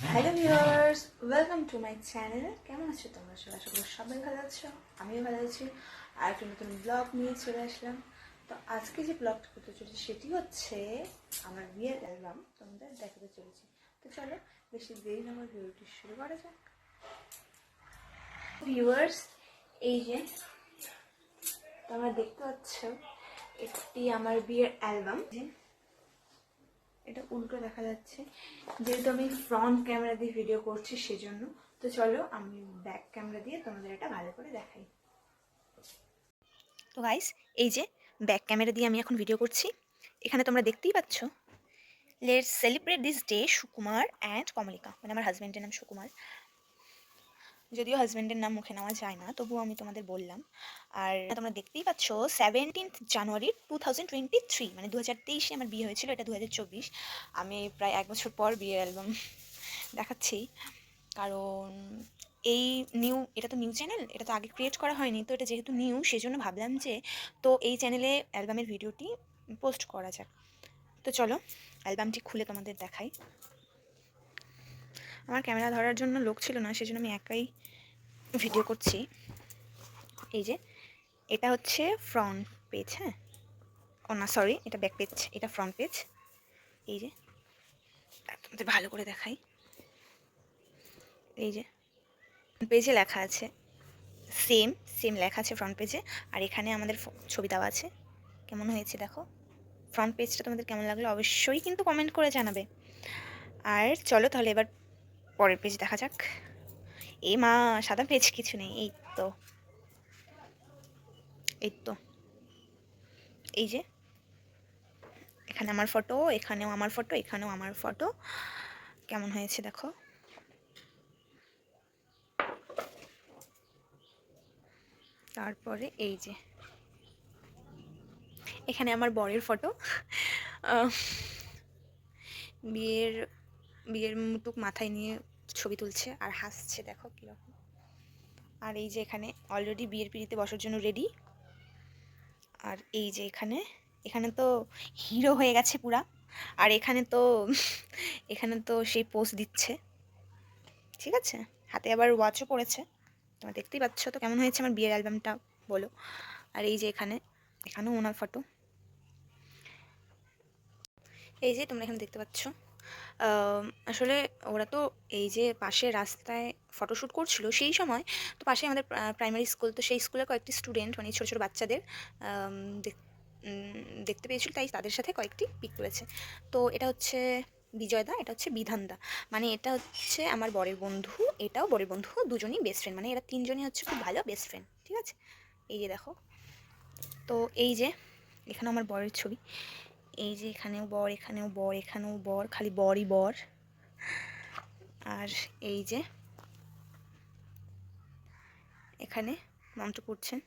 Hello viewers, welcome to my channel. কেমন আছো তোমরা? আশা করি সবাই ভালো আছো, আমিও ভালো আছি। আর একটা নতুন ব্লগ নিয়ে চলে আসলাম। তো আজকে যে ব্লগটা করতে চলেছি সেটি হচ্ছে আমার বিয়ের অ্যালবাম তোমাদের দেখাতে চলেছি। তো চলো বেশি দেরি না আমার ভিডিওটি শুরু করা যাক। ভিউয়ার্স, এই যে তোমরা দেখতে পাচ্ছ এটি আমার বিয়ের অ্যালবাম। এটা উল্টো দেখা যাচ্ছে যেহেতু আমি ফ্রন্ট ক্যামেরা দিয়ে ভিডিও করছি সেজন্য। তো চলো আমি ব্যাক ক্যামেরা দিয়ে তোমাদের এটা ভালো করে দেখাই। তো গাইস, এই যে ব্যাক ক্যামেরা দিয়ে আমি এখন ভিডিও করছি। এখানে তোমরা দেখতেই পাচ্ছ, let's celebrate this day Sukumar and Kamalika, মানে আমার হাজব্যান্ডের নাম সুকুমার। যদিও হাজব্যান্ডের নাম মুখে নেওয়া যায় না, তবুও আমি তোমাদের বললাম। আর তোমরা দেখতেই পাচ্ছ 17th জানুয়ারি 2023, মানে 2023-এ আমার বিয়ে হয়েছিল, এটা 2024। আমি প্রায় 1 বছর পর বিয়ের অ্যালবাম দেখাচ্ছি, কারণ এই এটা তো নিউ চ্যানেল, এটা তো আগে ক্রিয়েট করা হয়নি। তো এটা যেহেতু নিউ, সেজন্য ভাবলাম যে তো এই চ্যানেলে অ্যালবামের ভিডিওটি পোস্ট করা যাক। তো চলো অ্যালবামটি খুলে তোমাদের দেখাই। আমার ক্যামেরা ধরার জন্য লোক ছিল না, সেজন্য আমি একাই ভিডিও করছি। এই যে এটা হচ্ছে ফ্রন্ট পেজ, হ্যাঁ, ও না সরি, এটা ব্যাক পেজ, এটা ফ্রন্ট পেজ। এই যে তোমাদের ভালো করে দেখাই, এই যে পেজে লেখা আছে সেম সেম লেখা আছে ফ্রন্ট পেজে। আর এখানে আমাদের ছবি দেওয়া আছে। কেমন হয়েছে দেখো, ফ্রন্ট পেজটা তোমাদের কেমন লাগলো অবশ্যই কিন্তু কমেন্ট করে জানাবে। আর চলো তাহলে এবার পরের পেজ দেখা যাক। এই মা, সাদা পেজ কিছু নেই, এই তো, এই তো, এই যে এখানে আমার ফটো, এখানেও আমার ফটো, এখানেও আমার ফটো। কেমন হয়েছে দেখো। তারপরে এই যে এখানে আমার বরের ফটো। বিয়ের বিয়ের মুটুক মাথায় নিয়ে ছবি তুলছে আর হাসছে, দেখো কীরকম। আর এই যে এখানে অলরেডি বিয়ের পিঁড়িতে বসার জন্য রেডি। আর এই যে এখানে এখানে তো হিরো হয়ে গেছে পুরা। আর এখানে তো এখানে তো সেই পোজ দিচ্ছে, ঠিক আছে, হাতে আবার ওয়াচও পড়েছে। তোমরা দেখতেই পাচ্ছ। তো কেমন হয়েছে আমার বিয়ের অ্যালবামটা বলো। আর এই যে এখানেও ওনার ফটো। এই যে তোমরা এখানে দেখতে পাচ্ছ, আসলে ওরা তো এই যে পাশে রাস্তায় ফটোশ্যুট করছিল সেই সময়। তো পাশে আমাদের প্রাইমারি স্কুল, তো সেই স্কুলের কয়েকটি স্টুডেন্ট, মানে ছোটো ছোটো বাচ্চাদের আম, দেখ- দেখতে পেয়েছিল, তাই তাদের সাথে কয়েকটি পিক করেছে। তো এটা হচ্ছে বিজয়দা, এটা হচ্ছে বিধানদা, মানে এটা হচ্ছে আমার বরের বন্ধু, এটাও বরের বন্ধু, দুজনই বেস্ট ফ্রেন্ড, মানে এরা তিনজনই হচ্ছে খুব ভালো বেস্ট ফ্রেন্ড, ঠিক আছে। এই যে দেখো, তো এই যে এখানে আমার বরের ছবি। এই যে এখানেও বর, এখানেও বর, এখানেও বর, খালি বরই বর। আর এই যে এখানে মন্ত্র পড়ছেন।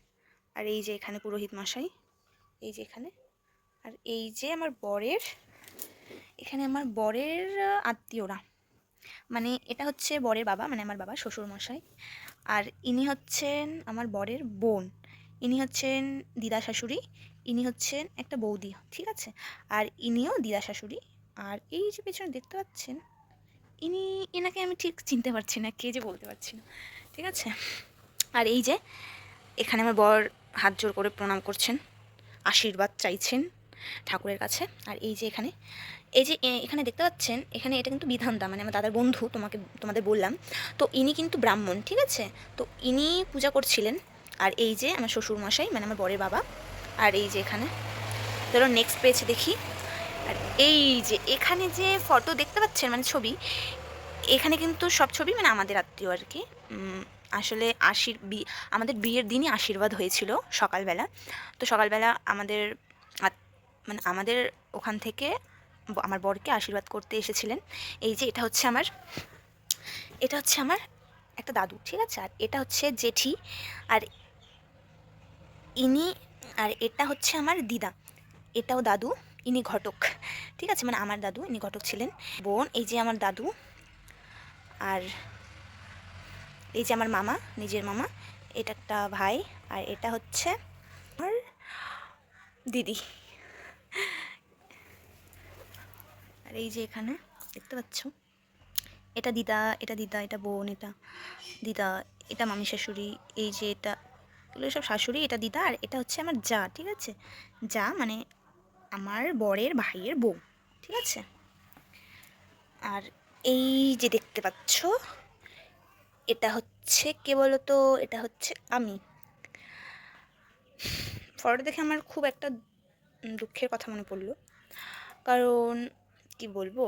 আর এই যে এখানে পুরোহিত মশাই, এই যে এখানে। আর এই যে আমার বরের, এখানে আমার বরের আত্মীয়রা, মানে এটা হচ্ছে বরের বাবা, মানে আমার বাবা শ্বশুর মশাই। আর ইনি হচ্ছেন আমার বরের বোন, ইনি হচ্ছেন দিদা শাশুড়ি, ইনি হচ্ছেন একটা বৌদি, ঠিক আছে। আর ইনিও দিদা শাশুড়ি। আর এই যে পেছনে দেখতে পাচ্ছেন, এনাকে আমি ঠিক চিনতে পারছি না, কে যে বলতে পারছি না, ঠিক আছে। আর এই যে এখানে আমার বর হাত জোর করে প্রণাম করছেন, আশীর্বাদ চাইছেন ঠাকুরের কাছে। আর এই যে এখানে, এই যে এখানে দেখতে পাচ্ছেন, এখানে এটা কিন্তু বিধানদা, মানে আমার দাদার বন্ধু, তোমাদের বললাম। তো ইনি কিন্তু ব্রাহ্মণ, ঠিক আছে। তো ইনি পূজা করছিলেন। আর এই যে আমার শ্বশুর মশাই, মানে আমার বরের বাবা। আর এই যে এখানে, ধরো নেক্সট পেজ দেখি। আর এই যে এখানে যে ফটো দেখতে পাচ্ছেন, মানে ছবি, এখানে কিন্তু সব ছবি মানে আমাদের আত্মীয় আর কি। আসলে আমাদের বিয়ের দিনই আশীর্বাদ হয়েছিল সকালবেলা। তো সকালবেলা মানে আমাদের ওখান থেকে আমার বরকে আশীর্বাদ করতে এসেছিলেন। এই যে এটা হচ্ছে আমার একটা দাদু, ঠিক আছে। আর এটা হচ্ছে জেঠি। আর ইনি, আর এটা হচ্ছে আমার দিদা, এটাও দাদু, ইনি ঘটক, ঠিক আছে, মানে আমার দাদু, ইনি ঘটক ছিলেন। বোন, এই যে আমার দাদু। আর এই যে আমার মামা, নিজের মামা, এটা একটা ভাই। আর এটা হচ্ছে আমার দিদি। আর এই যে এখানে দেখতে পাচ্ছ, এটা দিদা, এটা দিদা, এটা বোন, এটা দিদা, এটা মামি শাশুড়ি, এই যে এটা, এগুলো সব শাশুড়ি, এটা দিদা, আর এটা হচ্ছে আমার যা, ঠিক আছে? যা মানে আমার বরের ভাইয়ের বউ, ঠিক আছে? আর এই যে দেখতে পাচ্ছ, এটা হচ্ছে কে বলো তো? এটা হচ্ছে আমি। ফটোটা দেখে আমার খুব একটা দুঃখের কথা মনে পড়লো, কারণ কি বলবো,